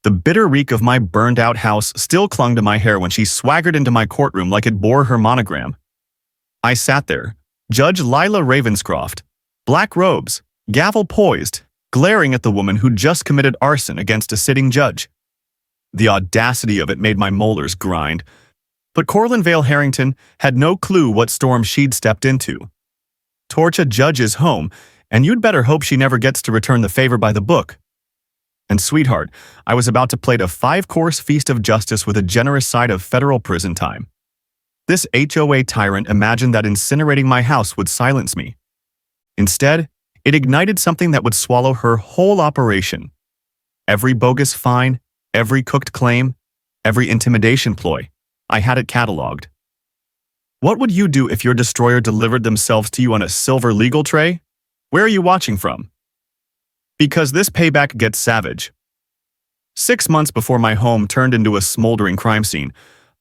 The bitter reek of my burned-out house still clung to my hair when she swaggered into my courtroom like it bore her monogram. I sat there, Judge Lila Ravenscroft, black robes, gavel poised, glaring at the woman who just committed arson against a sitting judge. The audacity of it made my molars grind. But Corlin Vale Harrington had no clue what storm she'd stepped into. Torch a judge's home, and you'd better hope she never gets to return the favor by the book. And sweetheart, I was about to plate a 5-course feast of justice with a generous side of federal prison time. This HOA tyrant imagined that incinerating my house would silence me. Instead, it ignited something that would swallow her whole operation. Every bogus fine, every cooked claim, every intimidation ploy, I had it cataloged. What would you do if your destroyer delivered themselves to you on a silver legal tray? Where are you watching from? Because this payback gets savage. 6 months before my home turned into a smoldering crime scene,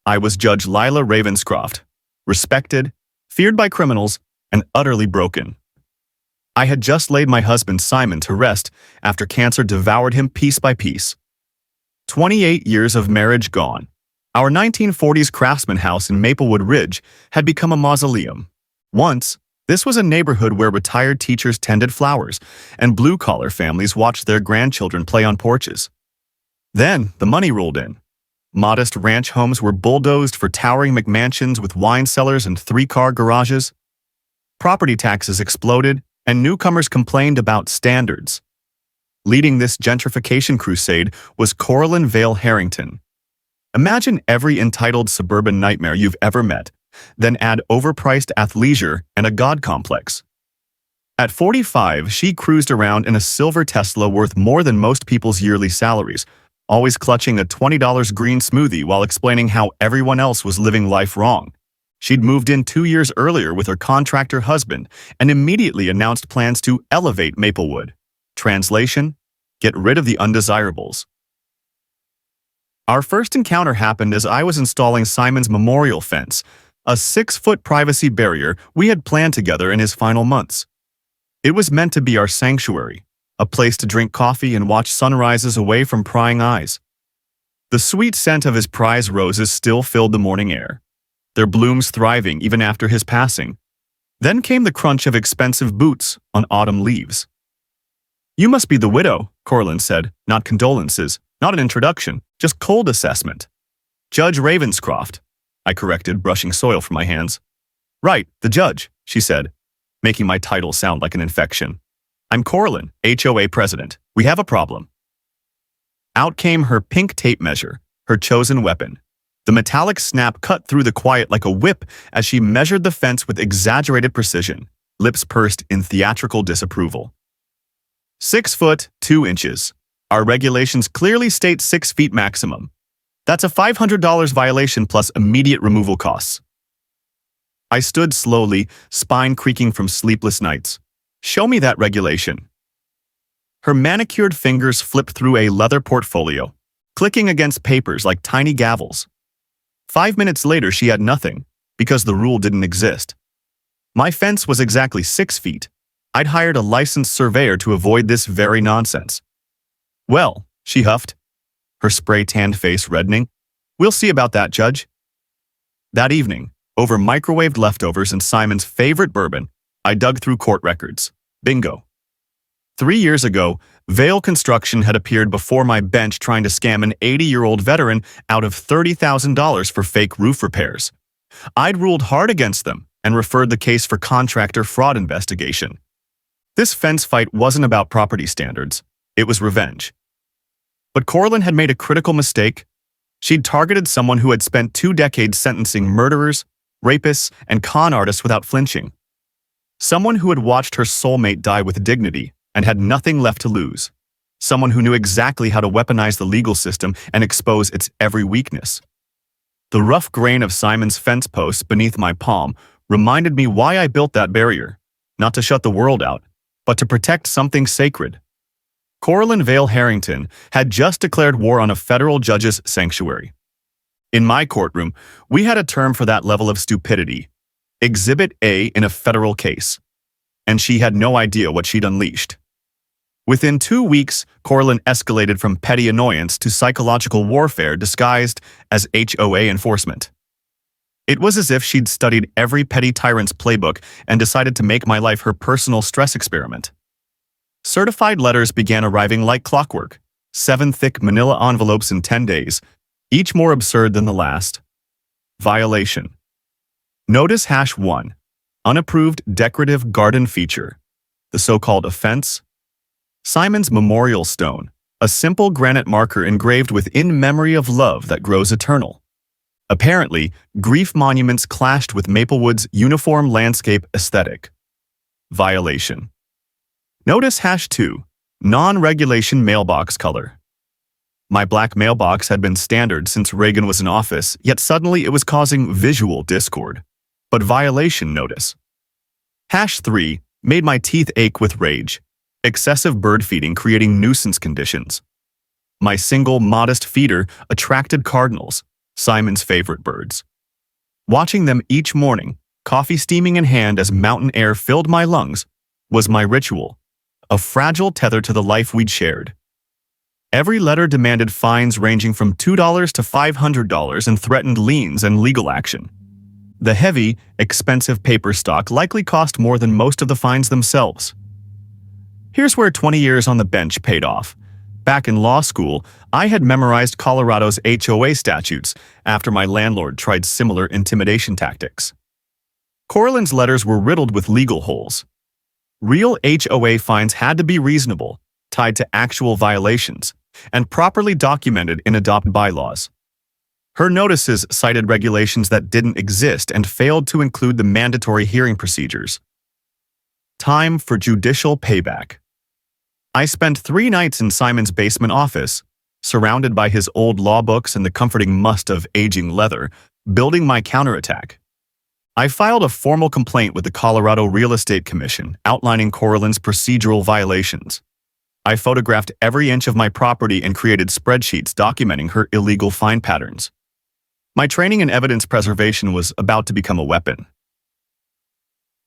I was Judge Lila Ravenscroft, respected, feared by criminals, and utterly broken. I had just laid my husband Simon to rest after cancer devoured him piece by piece. 28 years of marriage gone. Our 1940s craftsman house in Maplewood Ridge had become a mausoleum. Once, this was a neighborhood where retired teachers tended flowers and blue-collar families watched their grandchildren play on porches. Then, the money rolled in. Modest ranch homes were bulldozed for towering McMansions with wine cellars and 3-car garages. Property taxes exploded, and newcomers complained about standards. Leading this gentrification crusade was Corlin Vale Harrington. Imagine every entitled suburban nightmare you've ever met, then add overpriced athleisure and a god complex. At 45, she cruised around in a silver Tesla worth more than most people's yearly salaries, always clutching a $20 green smoothie while explaining how everyone else was living life wrong. She'd moved in 2 years earlier with her contractor husband and immediately announced plans to elevate Maplewood. Translation: get rid of the undesirables. Our first encounter happened as I was installing Simon's memorial fence, a 6-foot privacy barrier we had planned together in his final months. It was meant to be our sanctuary, a place to drink coffee and watch sunrises away from prying eyes. The sweet scent of his prize roses still filled the morning air, their blooms thriving even after his passing. Then came the crunch of expensive boots on autumn leaves. "You must be the widow," Corlin said, not condolences, not an introduction, just cold assessment. "Judge Ravenscroft," I corrected, brushing soil from my hands. "Right, the judge," she said, making my title sound like an infection. "I'm Corlin, HOA president. We have a problem." Out came her pink tape measure, her chosen weapon. The metallic snap cut through the quiet like a whip as she measured the fence with exaggerated precision, lips pursed in theatrical disapproval. 6 foot, 2 inches. Our regulations clearly state 6 feet maximum. That's a $500 violation plus immediate removal costs. I stood slowly, spine creaking from sleepless nights. "Show me that regulation." Her manicured fingers flipped through a leather portfolio, clicking against papers like tiny gavels. 5 minutes later, she had nothing, because the rule didn't exist. My fence was exactly 6 feet. I'd hired a licensed surveyor to avoid this very nonsense. "Well," she huffed, her spray-tanned face reddening, "we'll see about that, Judge." That evening, over microwaved leftovers and Simon's favorite bourbon, I dug through court records. Bingo. 3 years ago, Vale Construction had appeared before my bench trying to scam an 80-year-old veteran out of $30,000 for fake roof repairs. I'd ruled hard against them and referred the case for contractor fraud investigation. This fence fight wasn't about property standards. It was revenge. But Corlin had made a critical mistake. She'd targeted someone who had spent 2 decades sentencing murderers, rapists, and con artists without flinching. Someone who had watched her soulmate die with dignity and had nothing left to lose. Someone who knew exactly how to weaponize the legal system and expose its every weakness. The rough grain of Simon's fence posts beneath my palm reminded me why I built that barrier. Not to shut the world out, but to protect something sacred. Corlin Vale Harrington had just declared war on a federal judge's sanctuary. In my courtroom, we had a term for that level of stupidity: Exhibit A in a federal case. And she had no idea what she'd unleashed. Within 2 weeks, Corlin escalated from petty annoyance to psychological warfare disguised as HOA enforcement. It was as if she'd studied every petty tyrant's playbook and decided to make my life her personal stress experiment. Certified letters began arriving like clockwork, 7 thick manila envelopes in 10 days, each more absurd than the last. Violation. Notice #1. Unapproved decorative garden feature. The so-called offense. Simon's memorial stone, a simple granite marker engraved with "In memory of love that grows eternal." Apparently, grief monuments clashed with Maplewood's uniform landscape aesthetic. Violation. Notice #2. Non-regulation mailbox color. My black mailbox had been standard since Reagan was in office, yet suddenly it was causing visual discord. But violation notice. #3 made my teeth ache with rage. Excessive bird feeding creating nuisance conditions. My single, modest feeder attracted cardinals, Simon's favorite birds. Watching them each morning, coffee steaming in hand as mountain air filled my lungs, was my ritual, a fragile tether to the life we'd shared. Every letter demanded fines ranging from $2 to $500 and threatened liens and legal action. The heavy, expensive paper stock likely cost more than most of the fines themselves. Here's where 20 years on the bench paid off. Back in law school, I had memorized Colorado's HOA statutes after my landlord tried similar intimidation tactics. Corlin's letters were riddled with legal holes. Real HOA fines had to be reasonable, tied to actual violations, and properly documented in adopt bylaws. Her notices cited regulations that didn't exist and failed to include the mandatory hearing procedures. Time for judicial payback. I spent 3 nights in Simon's basement office, surrounded by his old law books and the comforting must of aging leather, building my counterattack. I filed a formal complaint with the Colorado Real Estate Commission outlining Corlin's procedural violations. I photographed every inch of my property and created spreadsheets documenting her illegal fine patterns. My training in evidence preservation was about to become a weapon.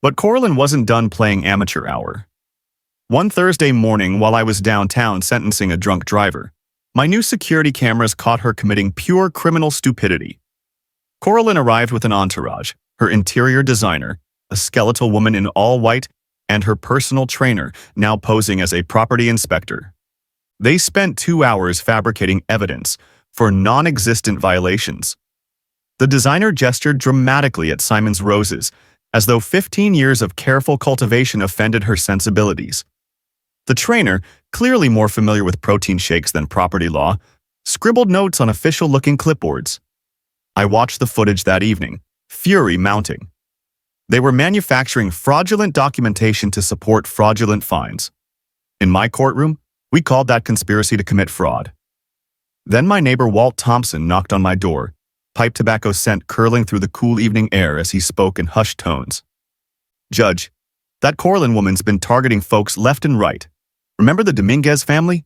But Corlin wasn't done playing amateur hour. One Thursday morning, while I was downtown sentencing a drunk driver, my new security cameras caught her committing pure criminal stupidity. Corlin arrived with an entourage, her interior designer, a skeletal woman in all white, and her personal trainer, now posing as a property inspector. They spent 2 hours fabricating evidence for non-existent violations. The designer gestured dramatically at Simon's roses, as though 15 years of careful cultivation offended her sensibilities. The trainer, clearly more familiar with protein shakes than property law, scribbled notes on official-looking clipboards. I watched the footage that evening, fury mounting. They were manufacturing fraudulent documentation to support fraudulent fines. In my courtroom, we called that conspiracy to commit fraud. Then my neighbor Walt Thompson knocked on my door, pipe tobacco scent curling through the cool evening air as he spoke in hushed tones. "Judge, that Corlin woman's been targeting folks left and right. Remember the Dominguez family?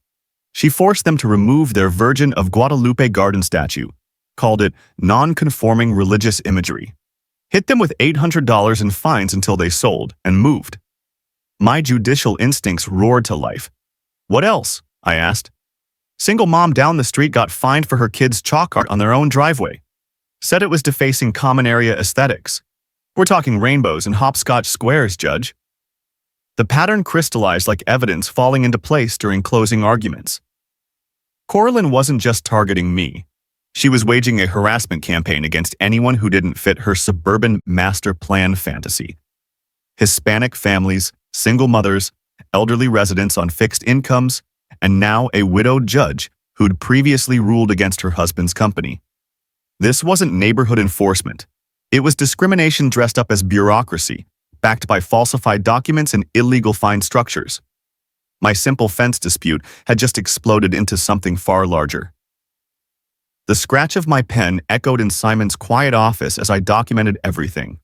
She forced them to remove their Virgin of Guadalupe garden statue, called it non-conforming religious imagery, hit them with $800 in fines until they sold and moved." My judicial instincts roared to life. "What else?" I asked. "Single mom down the street got fined for her kids' chalk art on their own driveway. Said it was defacing common area aesthetics. We're talking rainbows and hopscotch squares, Judge." The pattern crystallized like evidence falling into place during closing arguments. Corlin wasn't just targeting me. She was waging a harassment campaign against anyone who didn't fit her suburban master plan fantasy. Hispanic families, single mothers, elderly residents on fixed incomes, and now a widowed judge who'd previously ruled against her husband's company. This wasn't neighborhood enforcement. It was discrimination dressed up as bureaucracy, backed by falsified documents and illegal fine structures. My simple fence dispute had just exploded into something far larger. The scratch of my pen echoed in Simon's quiet office as I documented everything.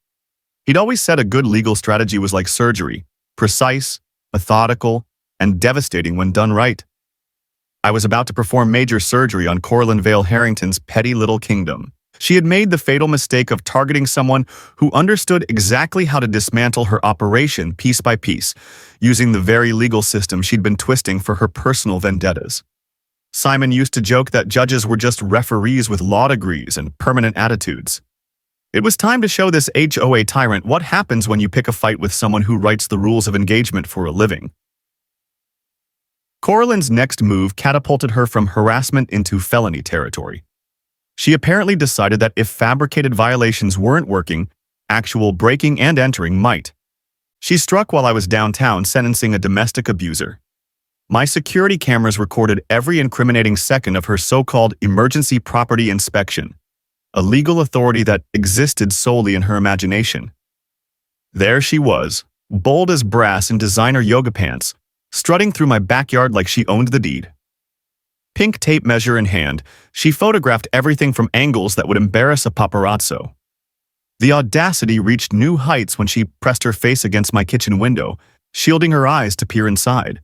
He'd always said a good legal strategy was like surgery, precise, methodical, and devastating when done right. I was about to perform major surgery on Corlin Vale Harrington's petty little kingdom, She had made the fatal mistake of targeting someone who understood exactly how to dismantle her operation piece by piece, using the very legal system she'd been twisting for her personal vendettas. Simon used to joke that judges were just referees with law degrees and permanent attitudes. It was time to show this HOA tyrant what happens when you pick a fight with someone who writes the rules of engagement for a living. Coraline's next move catapulted her from harassment into felony territory. She apparently decided that if fabricated violations weren't working, actual breaking and entering might. She struck while I was downtown sentencing a domestic abuser. My security cameras recorded every incriminating second of her so-called emergency property inspection, a legal authority that existed solely in her imagination. There she was, bold as brass in designer yoga pants, strutting through my backyard like she owned the deed. Pink tape measure in hand, she photographed everything from angles that would embarrass a paparazzo. The audacity reached new heights when she pressed her face against my kitchen window, shielding her eyes to peer inside.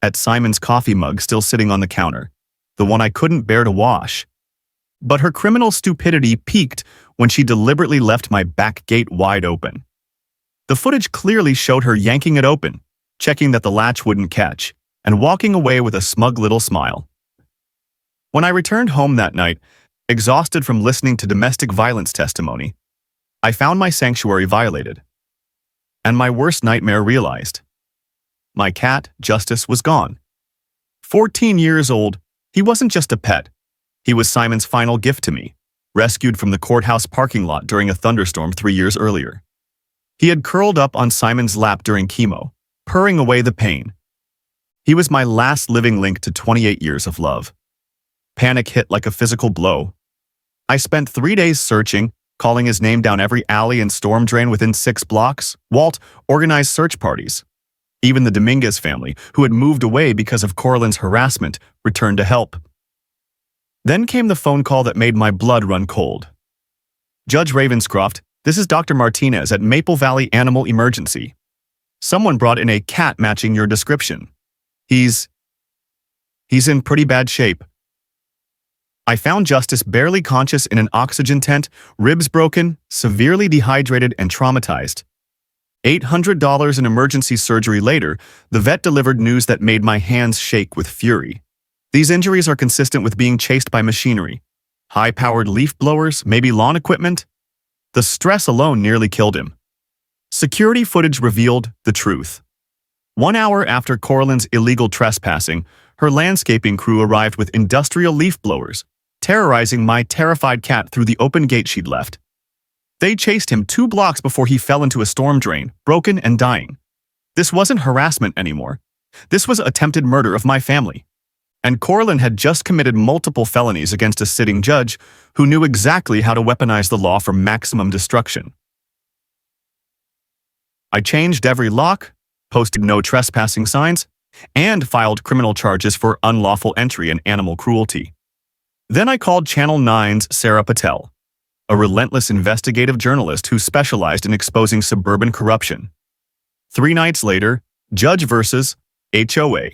At Simon's coffee mug still sitting on the counter, the one I couldn't bear to wash. But her criminal stupidity peaked when she deliberately left my back gate wide open. The footage clearly showed her yanking it open, checking that the latch wouldn't catch, and walking away with a smug little smile. When I returned home that night, exhausted from listening to domestic violence testimony, I found my sanctuary violated. And my worst nightmare realized. My cat, Justice, was gone. 14 years old, he wasn't just a pet. He was Simon's final gift to me, rescued from the courthouse parking lot during a thunderstorm 3 years earlier. He had curled up on Simon's lap during chemo, purring away the pain. He was my last living link to 28 years of love. Panic hit like a physical blow. I spent 3 days searching, calling his name down every alley and storm drain within 6 blocks. Walt organized search parties. Even the Dominguez family, who had moved away because of Coraline's harassment, returned to help. Then came the phone call that made my blood run cold. Judge Ravenscroft, this is Dr. Martinez at Maple Valley Animal Emergency. Someone brought in a cat matching your description. He's in pretty bad shape. I found Justice barely conscious in an oxygen tent, ribs broken, severely dehydrated and traumatized. $800 in emergency surgery later, the vet delivered news that made my hands shake with fury. These injuries are consistent with being chased by machinery. High-powered leaf blowers, maybe lawn equipment? The stress alone nearly killed him. Security footage revealed the truth. 1 hour after Coraline's illegal trespassing, her landscaping crew arrived with industrial leaf blowers, terrorizing my terrified cat through the open gate she'd left. They chased him 2 blocks before he fell into a storm drain, broken and dying. This wasn't harassment anymore. This was attempted murder of my family. And Coraline had just committed multiple felonies against a sitting judge who knew exactly how to weaponize the law for maximum destruction. I changed every lock, posted no trespassing signs, and filed criminal charges for unlawful entry and animal cruelty. Then I called Channel 9's Sarah Patel, a relentless investigative journalist who specialized in exposing suburban corruption. 3 nights later, Judge versus HOA.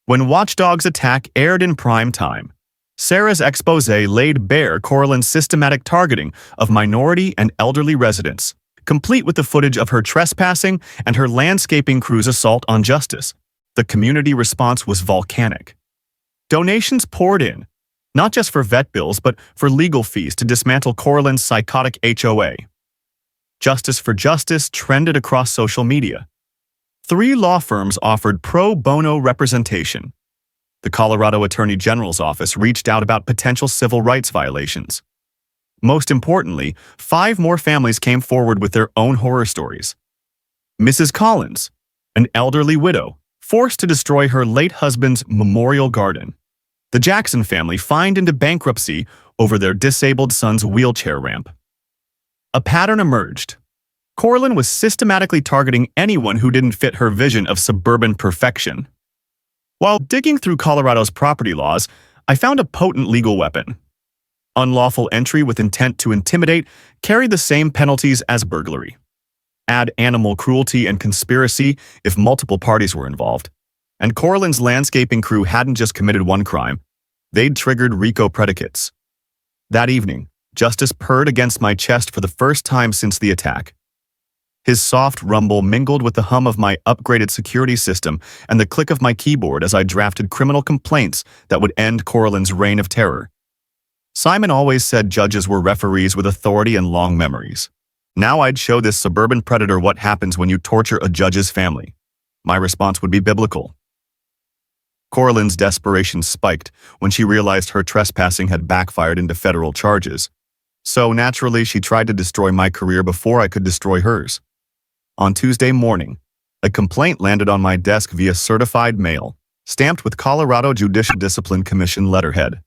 When Watchdog's attack aired in prime time, Sarah's expose laid bare Coraline's systematic targeting of minority and elderly residents, complete with the footage of her trespassing and her landscaping crew's assault on Justice. The community response was volcanic. Donations poured in, not just for vet bills but for legal fees to dismantle Coraline's psychotic HOA. Justice for Justice trended across social media. 3 law firms offered pro bono representation. The Colorado Attorney General's office reached out about potential civil rights violations. Most importantly, 5 more families came forward with their own horror stories. Mrs. Collins, an elderly widow, forced to destroy her late husband's memorial garden. The Jackson family fined into bankruptcy over their disabled son's wheelchair ramp. A pattern emerged. Coraline was systematically targeting anyone who didn't fit her vision of suburban perfection. While digging through Colorado's property laws, I found a potent legal weapon. Unlawful entry with intent to intimidate carried the same penalties as burglary. Add animal cruelty and conspiracy if multiple parties were involved. And Coraline's landscaping crew hadn't just committed one crime, they'd triggered RICO predicates. That evening, Justice purred against my chest for the first time since the attack. His soft rumble mingled with the hum of my upgraded security system and the click of my keyboard as I drafted criminal complaints that would end Coraline's reign of terror. Simon always said judges were referees with authority and long memories. Now I'd show this suburban predator what happens when you torture a judge's family. My response would be biblical. Coraline's desperation spiked when she realized her trespassing had backfired into federal charges. So naturally, she tried to destroy my career before I could destroy hers. On Tuesday morning, a complaint landed on my desk via certified mail, stamped with Colorado Judicial Discipline Commission letterhead.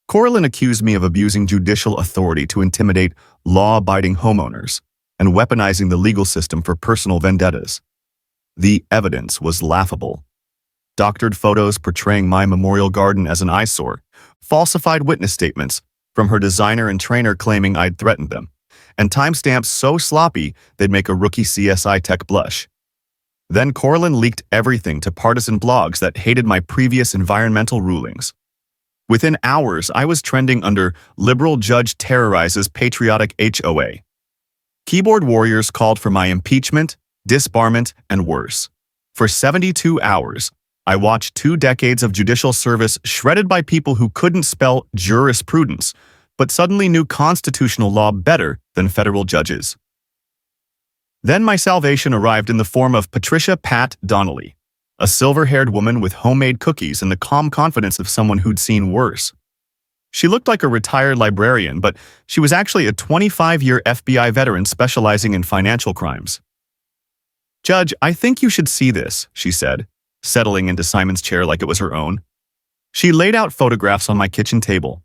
Coraline accused me of abusing judicial authority to intimidate law-abiding homeowners and weaponizing the legal system for personal vendettas. The evidence was laughable. Doctored photos portraying my memorial garden as an eyesore, falsified witness statements from her designer and trainer claiming I'd threatened them, and timestamps so sloppy they'd make a rookie CSI tech blush. Then Coraline leaked everything to partisan blogs that hated my previous environmental rulings. Within hours, I was trending under "Liberal Judge Terrorizes Patriotic HOA." Keyboard warriors called for my impeachment, disbarment, and worse. For 72 hours, I watched 2 decades of judicial service shredded by people who couldn't spell jurisprudence, but suddenly knew constitutional law better than federal judges. Then my salvation arrived in the form of Patricia "Pat" Donnelly, a silver-haired woman with homemade cookies and the calm confidence of someone who'd seen worse. She looked like a retired librarian, but she was actually a 25-year FBI veteran specializing in financial crimes. "Judge, I think you should see this," she said, settling into Simon's chair like it was her own. She laid out photographs on my kitchen table.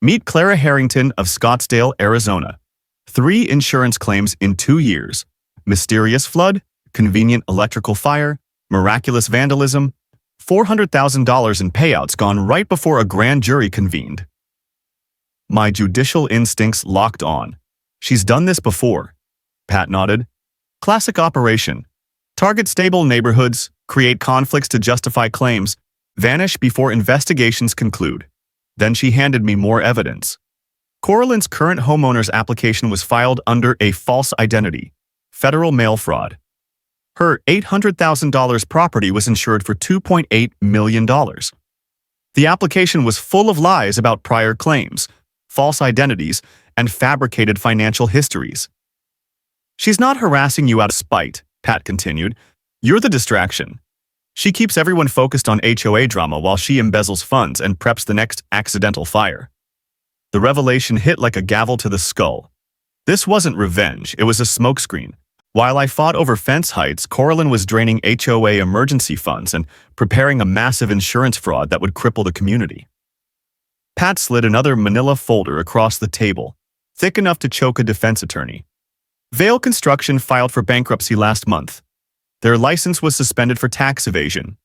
Meet Clara Harrington of Scottsdale, Arizona. 3 insurance claims in 2 years. Mysterious flood, convenient electrical fire, miraculous vandalism, $400,000 in payouts gone right before a grand jury convened. My judicial instincts locked on. "She's done this before," Pat nodded. "Classic operation. Target stable neighborhoods, create conflicts to justify claims, vanish before investigations conclude." Then she handed me more evidence. Coraline's current homeowner's application was filed under a false identity, federal mail fraud. Her $800,000 property was insured for $2.8 million. The application was full of lies about prior claims, false identities, and fabricated financial histories. "She's not harassing you out of spite," Pat continued. "You're the distraction. She keeps everyone focused on HOA drama while she embezzles funds and preps the next accidental fire." The revelation hit like a gavel to the skull. This wasn't revenge, it was a smokescreen. While I fought over fence heights, Coraline was draining HOA emergency funds and preparing a massive insurance fraud that would cripple the community. Pat slid another manila folder across the table, thick enough to choke a defense attorney. Vail Construction filed for bankruptcy last month. Their license was suspended for tax evasion.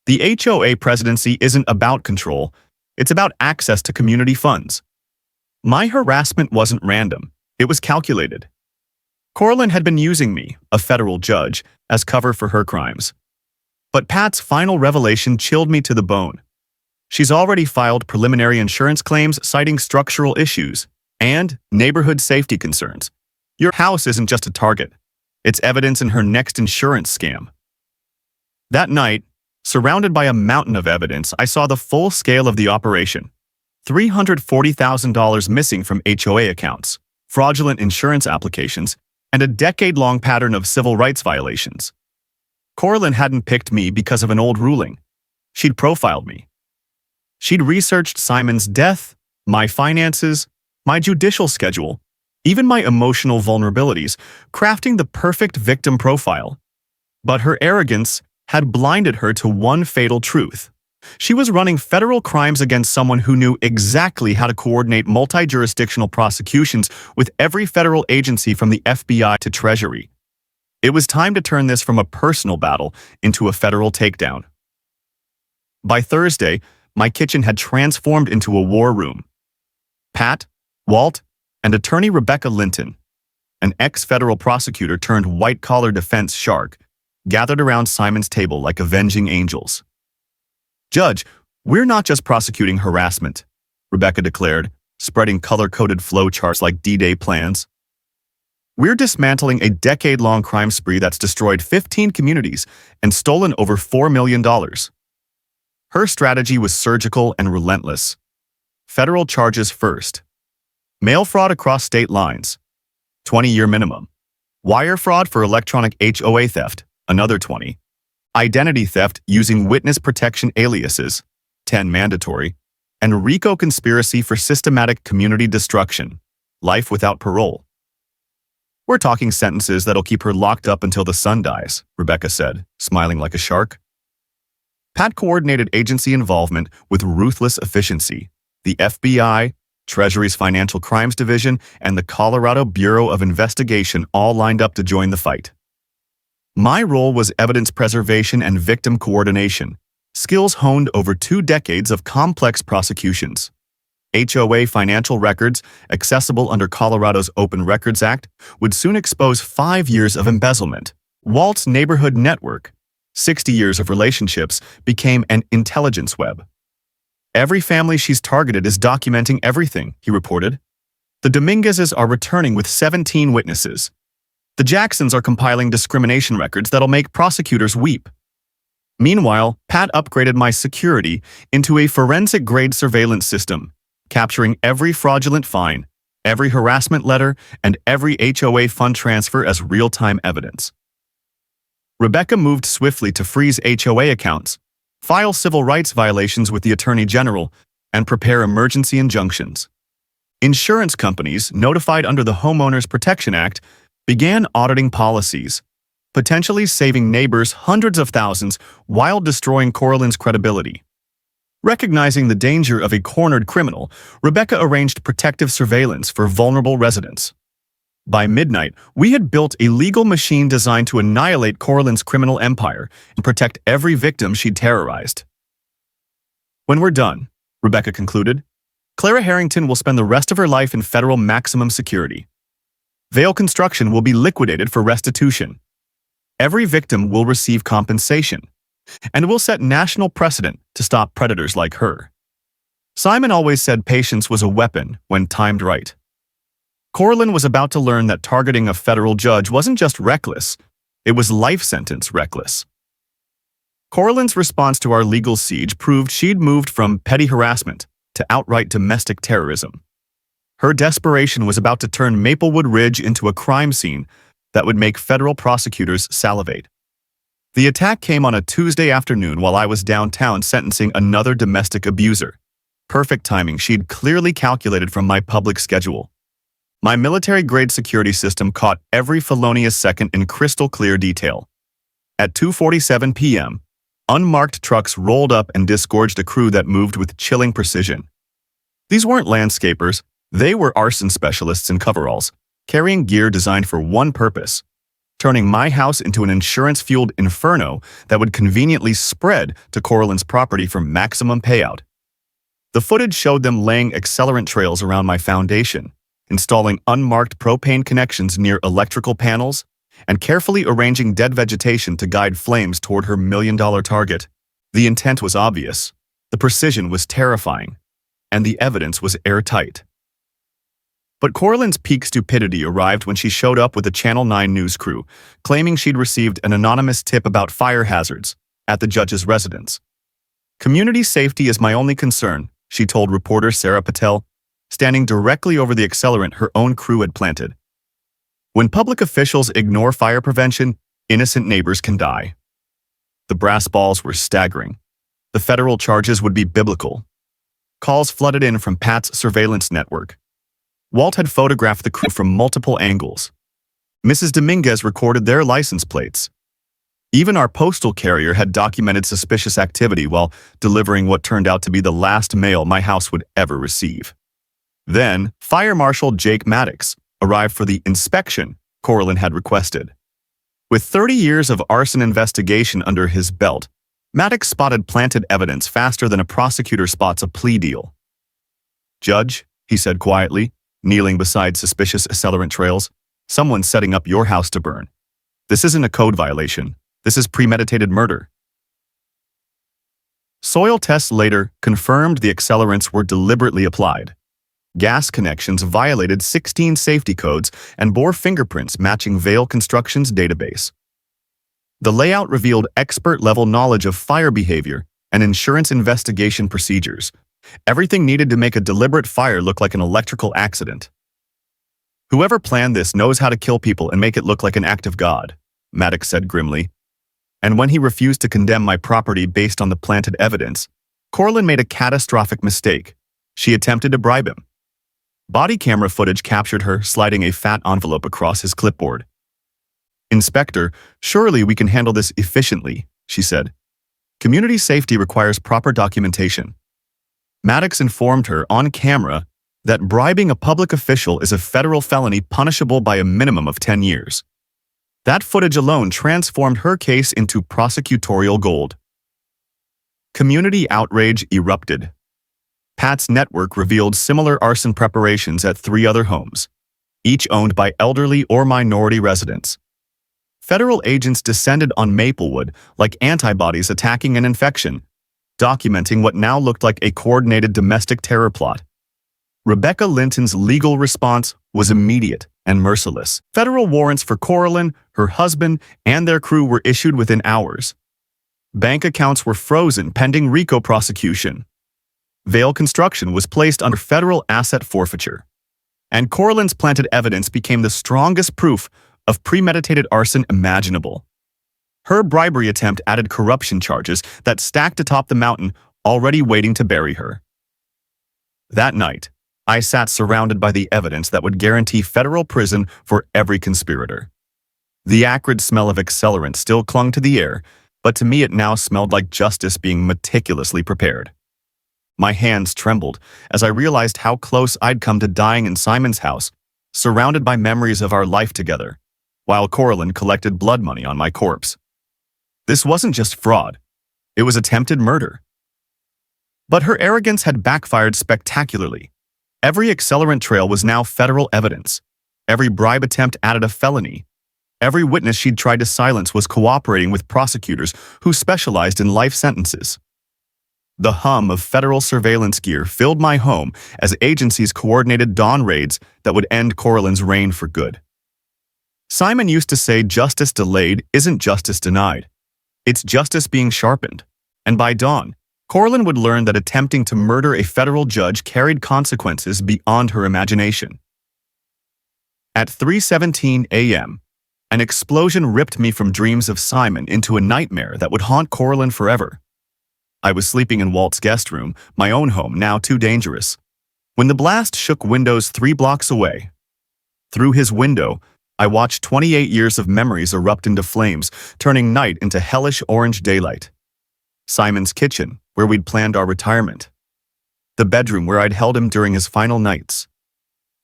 The HOA presidency isn't about control, it's about access to community funds. My harassment wasn't random, it was calculated. Coraline had been using me, a federal judge, as cover for her crimes. But Pat's final revelation chilled me to the bone. She's already filed preliminary insurance claims citing structural issues and neighborhood safety concerns. Your house isn't just a target. It's evidence in her next insurance scam. That night, surrounded by a mountain of evidence, I saw the full scale of the operation. $340,000 missing from HOA accounts, fraudulent insurance applications, and a decade-long pattern of civil rights violations. Coraline hadn't picked me because of an old ruling. She'd profiled me. She'd researched Simon's death, my finances, my judicial schedule, even my emotional vulnerabilities, crafting the perfect victim profile. But her arrogance had blinded her to one fatal truth. She was running federal crimes against someone who knew exactly how to coordinate multi-jurisdictional prosecutions with every federal agency from the FBI to Treasury. It was time to turn this from a personal battle into a federal takedown. By Thursday, my kitchen had transformed into a war room. Pat, Walt, and attorney Rebecca Linton, an ex-federal prosecutor turned white-collar defense shark, gathered around Simon's table like avenging angels. "Judge, we're not just prosecuting harassment," Rebecca declared, spreading color-coded flowcharts like D-Day plans. We're dismantling a decade-long crime spree that's destroyed 15 communities and stolen over $4 million. Her strategy was surgical and relentless. Federal charges first. Mail fraud across state lines, 20-year minimum. Wire fraud for electronic HOA theft, another 20. Identity theft using witness protection aliases, 10 mandatory. And RICO conspiracy for systematic community destruction, life without parole. We're talking sentences that'll keep her locked up until the sun dies, Rebecca said, smiling like a shark. Pat coordinated agency involvement with ruthless efficiency. The FBI, Treasury's Financial Crimes Division, and the Colorado Bureau of Investigation all lined up to join the fight. My role was evidence preservation and victim coordination, skills honed over 2 decades of complex prosecutions. HOA financial records, accessible under Colorado's Open Records Act, would soon expose 5 years of embezzlement. Walt's neighborhood network, 60 years of relationships, became an intelligence web. Every family she's targeted is documenting everything, he reported. The Dominguezes are returning with 17 witnesses. The Jacksons are compiling discrimination records that'll make prosecutors weep. Meanwhile, Pat upgraded my security into a forensic-grade surveillance system, capturing every fraudulent fine, every harassment letter, and every HOA fund transfer as real-time evidence. Rebecca moved swiftly to freeze HOA accounts, file civil rights violations with the Attorney General, and prepare emergency injunctions. Insurance companies, notified under the Homeowners Protection Act, began auditing policies, potentially saving neighbors hundreds of thousands while destroying Coralyn's credibility. Recognizing the danger of a cornered criminal, Rebecca arranged protective surveillance for vulnerable residents. By midnight, we had built a legal machine designed to annihilate Coralyn's criminal empire and protect every victim she'd terrorized. When we're done, Rebecca concluded, Clara Harrington will spend the rest of her life in federal maximum security. Vale Construction will be liquidated for restitution. Every victim will receive compensation, and will set national precedent to stop predators like her. Simon always said patience was a weapon when timed right. Coralyn was about to learn that targeting a federal judge wasn't just reckless, it was life sentence reckless. Coralyn's response to our legal siege proved she'd moved from petty harassment to outright domestic terrorism. Her desperation was about to turn Maplewood Ridge into a crime scene that would make federal prosecutors salivate. The attack came on a Tuesday afternoon while I was downtown sentencing another domestic abuser. Perfect timing she'd clearly calculated from my public schedule. My military-grade security system caught every felonious second in crystal-clear detail. At 2:47 p.m., unmarked trucks rolled up and disgorged a crew that moved with chilling precision. These weren't landscapers, they were arson specialists in coveralls, carrying gear designed for one purpose: turning my house into an insurance-fueled inferno that would conveniently spread to Coralyn's property for maximum payout. The footage showed them laying accelerant trails around my foundation, installing unmarked propane connections near electrical panels, and carefully arranging dead vegetation to guide flames toward her million-dollar target. The intent was obvious, the precision was terrifying, and the evidence was airtight. But Coralyn's peak stupidity arrived when she showed up with a Channel 9 news crew, claiming she'd received an anonymous tip about fire hazards at the judge's residence. "Community safety is my only concern," she told reporter Sarah Patel, standing directly over the accelerant her own crew had planted. When public officials ignore fire prevention, innocent neighbors can die. The brass balls were staggering. The federal charges would be biblical. Calls flooded in from Pat's surveillance network. Walt had photographed the crew from multiple angles. Mrs. Dominguez recorded their license plates. Even our postal carrier had documented suspicious activity while delivering what turned out to be the last mail my house would ever receive. Then, Fire Marshal Jake Maddox arrived for the inspection Coralyn had requested. With 30 years of arson investigation under his belt, Maddox spotted planted evidence faster than a prosecutor spots a plea deal. "Judge," he said quietly, kneeling beside suspicious accelerant trails, "someone's setting up your house to burn. This isn't a code violation. This is premeditated murder." Soil tests later confirmed the accelerants were deliberately applied. Gas connections violated 16 safety codes and bore fingerprints matching Vail Construction's database. The layout revealed expert-level knowledge of fire behavior and insurance investigation procedures. Everything needed to make a deliberate fire look like an electrical accident. "Whoever planned this knows how to kill people and make it look like an act of God," Maddox said grimly. And when he refused to condemn my property based on the planted evidence, Corlin made a catastrophic mistake. She attempted to bribe him. Body camera footage captured her sliding a fat envelope across his clipboard. "Inspector, surely we can handle this efficiently," she said. "Community safety requires proper documentation." Maddox informed her on camera that bribing a public official is a federal felony punishable by a minimum of 10 years. That footage alone transformed her case into prosecutorial gold. Community outrage erupted. Pat's network revealed similar arson preparations at 3 other homes, each owned by elderly or minority residents. Federal agents descended on Maplewood like antibodies attacking an infection, documenting what now looked like a coordinated domestic terror plot. Rebecca Linton's legal response was immediate and merciless. Federal warrants for Corlin, her husband, and their crew were issued within hours. Bank accounts were frozen pending RICO prosecution. Vail Construction was placed under federal asset forfeiture. And Corlin's planted evidence became the strongest proof of premeditated arson imaginable. Her bribery attempt added corruption charges that stacked atop the mountain already waiting to bury her. That night, I sat surrounded by the evidence that would guarantee federal prison for every conspirator. The acrid smell of accelerant still clung to the air, but to me it now smelled like justice being meticulously prepared. My hands trembled as I realized how close I'd come to dying in Simon's house, surrounded by memories of our life together, while Corlin collected blood money on my corpse. This wasn't just fraud, it was attempted murder. But her arrogance had backfired spectacularly. Every accelerant trail was now federal evidence. Every bribe attempt added a felony. Every witness she'd tried to silence was cooperating with prosecutors who specialized in life sentences. The hum of federal surveillance gear filled my home as agencies coordinated dawn raids that would end Corlin's reign for good. Simon used to say justice delayed isn't justice denied. It's justice being sharpened. And by dawn, Corlin would learn that attempting to murder a federal judge carried consequences beyond her imagination. At 3:17 a.m., an explosion ripped me from dreams of Simon into a nightmare that would haunt Corlin forever. I was sleeping in Walt's guest room, my own home now too dangerous, when the blast shook windows 3 blocks away. Through his window, I watched 28 years of memories erupt into flames, turning night into hellish orange daylight. Simon's kitchen, where we'd planned our retirement. The bedroom where I'd held him during his final nights.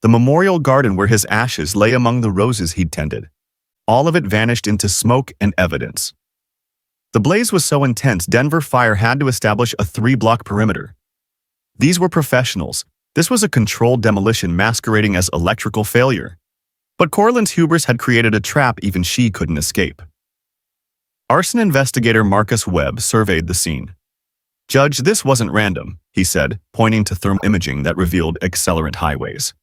The memorial garden where his ashes lay among the roses he'd tended. All of it vanished into smoke and evidence. The blaze was so intense, Denver Fire had to establish a 3-block perimeter. These were professionals. This was a controlled demolition masquerading as electrical failure. But Corlin's hubris had created a trap even she couldn't escape. Arson investigator Marcus Webb surveyed the scene. "Judge, this wasn't random," he said, pointing to thermal imaging that revealed accelerant highways.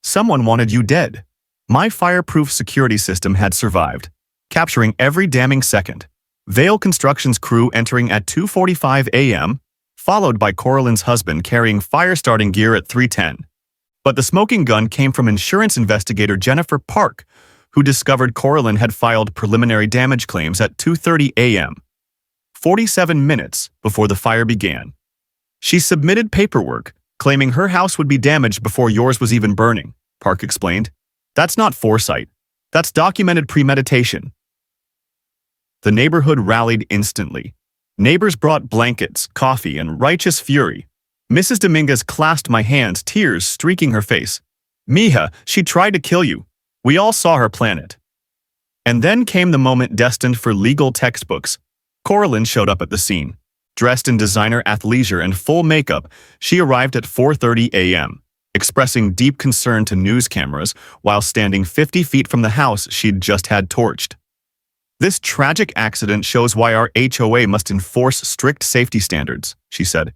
"Someone wanted you dead. My fireproof security system had survived, capturing every damning second. Vail Construction's crew entering at 2:45 a.m., followed by Corlin's husband carrying fire-starting gear at 3:10. But the smoking gun came from insurance investigator Jennifer Park, who discovered Corlin had filed preliminary damage claims at 2:30 a.m., 47 minutes before the fire began. She submitted paperwork claiming her house would be damaged before yours was even burning, Park explained. That's not foresight. That's documented premeditation. The neighborhood rallied instantly. Neighbors brought blankets, coffee, and righteous fury. Mrs. Dominguez clasped my hands, tears streaking her face. "Mija, she tried to kill you. We all saw her plan it." And then came the moment destined for legal textbooks. Corlin showed up at the scene. Dressed in designer athleisure and full makeup, she arrived at 4:30 a.m., expressing deep concern to news cameras while standing 50 feet from the house she'd just had torched. "This tragic accident shows why our HOA must enforce strict safety standards," she said.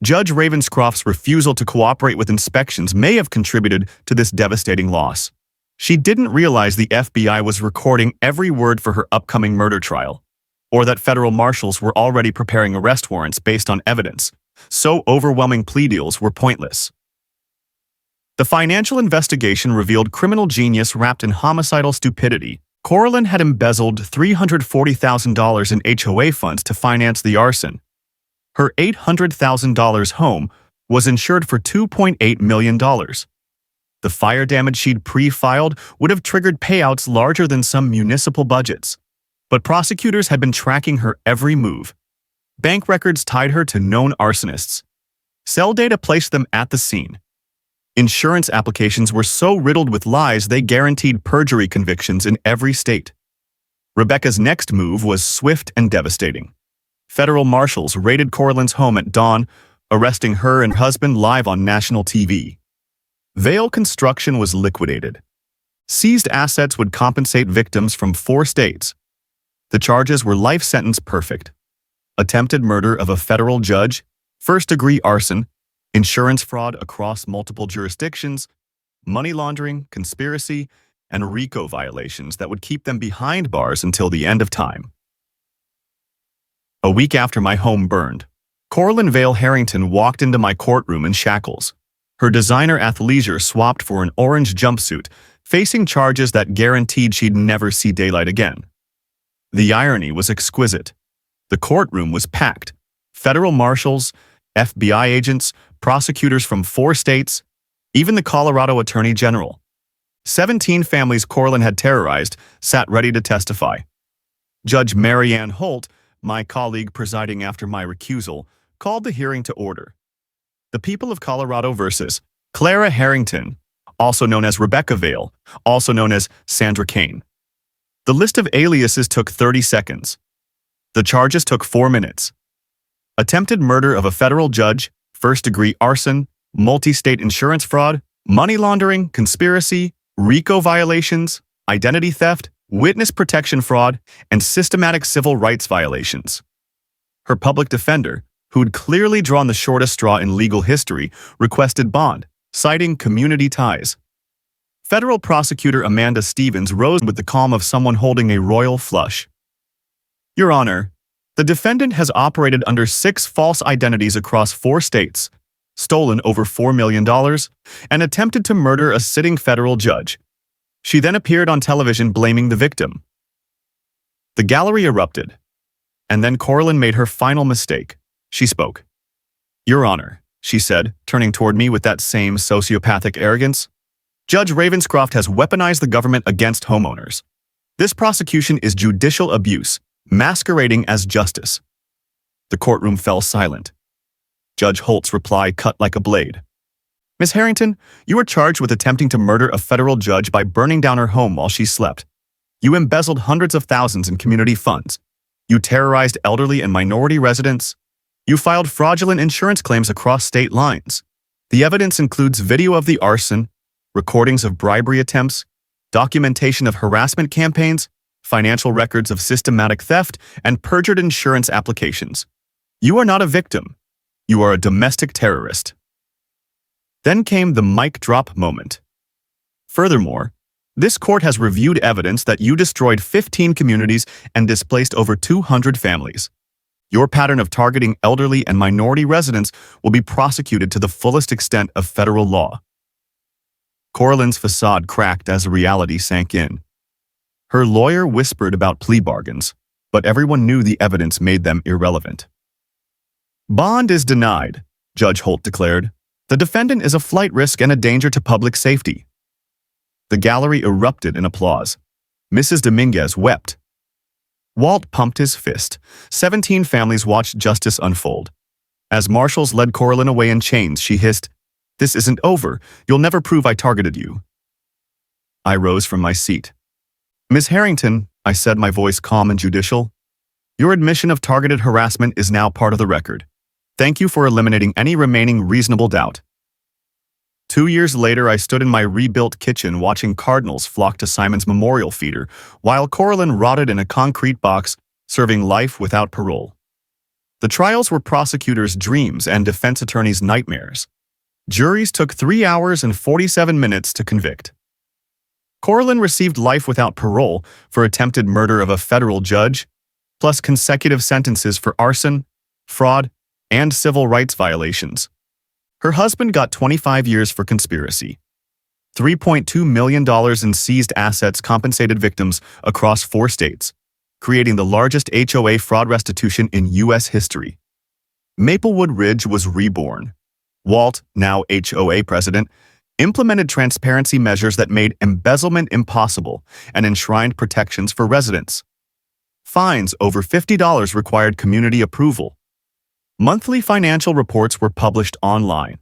Judge Ravenscroft's refusal to cooperate with inspections may have contributed to this devastating loss. She didn't realize the FBI was recording every word for her upcoming murder trial, or that federal marshals were already preparing arrest warrants based on evidence, so overwhelming plea deals were pointless. The financial investigation revealed criminal genius wrapped in homicidal stupidity. Courtland had embezzled $340,000 in HOA funds to finance the arson. Her $800,000 home was insured for $2.8 million. The fire damage she'd pre-filed would have triggered payouts larger than some municipal budgets. But prosecutors had been tracking her every move. Bank records tied her to known arsonists. Cell data placed them at the scene. Insurance applications were so riddled with lies they guaranteed perjury convictions in every state. Rebecca's next move was swift and devastating. Federal marshals raided Courtland's home at dawn, arresting her and husband live on national TV. Vale Construction was liquidated. Seized assets would compensate victims from 4 states. The charges were life sentence perfect. Attempted murder of a federal judge, first-degree arson, insurance fraud across multiple jurisdictions, money laundering, conspiracy, and RICO violations that would keep them behind bars until the end of time. A week after my home burned, Courtland Vale Harrington walked into my courtroom in shackles. Her designer athleisure swapped for an orange jumpsuit, facing charges that guaranteed she'd never see daylight again. The irony was exquisite. The courtroom was packed. Federal marshals, FBI agents, prosecutors from 4 states, even the Colorado Attorney General. 17 families Courtland had terrorized sat ready to testify. Judge Mary Ann Holt, my colleague presiding after my recusal, called the hearing to order. The people of Colorado versus Clara Harrington, also known as Rebecca Vale, also known as Sandra Kane. The list of aliases took 30 seconds. The charges took 4 minutes. Attempted murder of a federal judge, first-degree arson, multi-state insurance fraud, money laundering, conspiracy, RICO violations, identity theft, witness protection fraud, and systematic civil rights violations. Her public defender, who'd clearly drawn the shortest straw in legal history, requested bond, citing community ties. Federal prosecutor Amanda Stevens rose with the calm of someone holding a royal flush. Your Honor, the defendant has operated under 6 false identities across 4 states, stolen over $4 million, and attempted to murder a sitting federal judge. She then appeared on television blaming the victim. The gallery erupted, and then Courtland made her final mistake. She spoke. Your Honor, she said, turning toward me with that same sociopathic arrogance. Judge Ravenscroft has weaponized the government against homeowners. This prosecution is judicial abuse, masquerading as justice. The courtroom fell silent. Judge Holt's reply cut like a blade. Miss Harrington, you are charged with attempting to murder a federal judge by burning down her home while she slept. You embezzled hundreds of thousands in community funds. You terrorized elderly and minority residents. You filed fraudulent insurance claims across state lines. The evidence includes video of the arson, recordings of bribery attempts, documentation of harassment campaigns, financial records of systematic theft, and perjured insurance applications. You are not a victim. You are a domestic terrorist. Then came the mic drop moment. Furthermore, this court has reviewed evidence that you destroyed 15 communities and displaced over 200 families. Your pattern of targeting elderly and minority residents will be prosecuted to the fullest extent of federal law. Courtland's facade cracked as reality sank in. Her lawyer whispered about plea bargains, but everyone knew the evidence made them irrelevant. Bond is denied, Judge Holt declared. The defendant is a flight risk and a danger to public safety. The gallery erupted in applause. Mrs. Dominguez wept. Walt pumped his fist. 17 families watched justice unfold. As marshals led Courtland away in chains, she hissed, "This isn't over. You'll never prove I targeted you." I rose from my seat. Miss Harrington, I said, my voice calm and judicial, your admission of targeted harassment is now part of the record. Thank you for eliminating any remaining reasonable doubt. 2 years later, I stood in my rebuilt kitchen watching cardinals flock to Simon's memorial feeder, while Courtland rotted in a concrete box, serving life without parole. The trials were prosecutors' dreams and defense attorneys' nightmares. Juries took 3 hours and 47 minutes to convict. Corlin received life without parole for attempted murder of a federal judge, plus consecutive sentences for arson, fraud, and civil rights violations. Her husband got 25 years for conspiracy. $3.2 million in seized assets compensated victims across 4 states, creating the largest HOA fraud restitution in U.S. history. Maplewood Ridge was reborn. Walt, now HOA president, implemented transparency measures that made embezzlement impossible and enshrined protections for residents. Fines over $50 required community approval. Monthly financial reports were published online.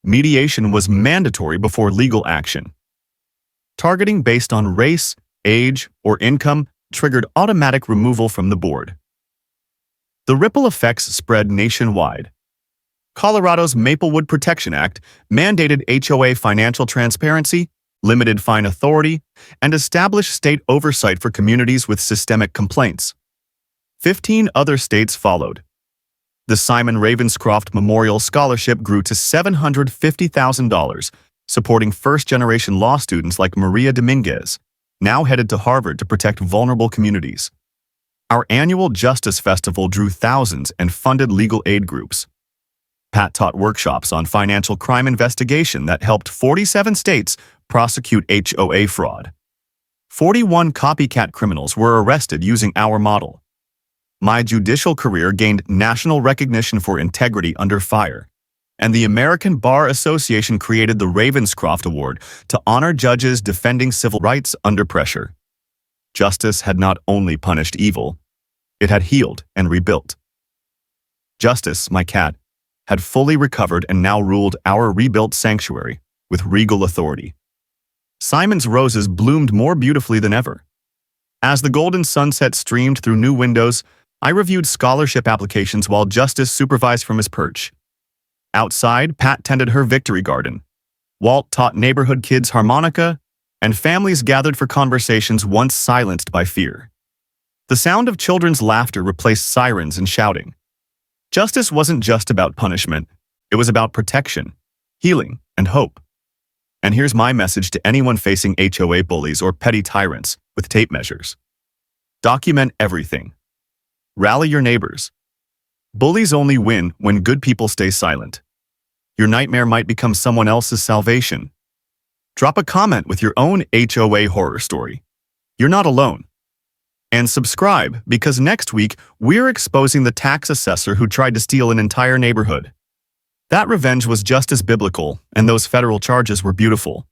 Mediation was mandatory before legal action. Targeting based on race, age, or income triggered automatic removal from the board. The ripple effects spread nationwide. Colorado's Maplewood Protection Act mandated HOA financial transparency, limited fine authority, and established state oversight for communities with systemic complaints. 15 other states followed. The Simon Ravenscroft Memorial Scholarship grew to $750,000, supporting first-generation law students like Maria Dominguez, now headed to Harvard to protect vulnerable communities. Our annual Justice Festival drew thousands and funded legal aid groups. Pat taught workshops on financial crime investigation that helped 47 states prosecute HOA fraud. 41 copycat criminals were arrested using our model. My judicial career gained national recognition for integrity under fire, and the American Bar Association created the Ravenscroft Award to honor judges defending civil rights under pressure. Justice had not only punished evil, it had healed and rebuilt. Justice, my cat, had fully recovered and now ruled our rebuilt sanctuary with regal authority. Simon's roses bloomed more beautifully than ever. As the golden sunset streamed through new windows, I reviewed scholarship applications while Justice supervised from his perch. Outside, Pat tended her victory garden. Walt taught neighborhood kids harmonica, and families gathered for conversations once silenced by fear. The sound of children's laughter replaced sirens and shouting. Justice wasn't just about punishment, it was about protection, healing, and hope. And here's my message to anyone facing HOA bullies or petty tyrants with tape measures. Document everything. Rally your neighbors. Bullies only win when good people stay silent. Your nightmare might become someone else's salvation. Drop a comment with your own HOA horror story. You're not alone. And subscribe, because next week, we're exposing the tax assessor who tried to steal an entire neighborhood. That revenge was just as biblical, and those federal charges were beautiful.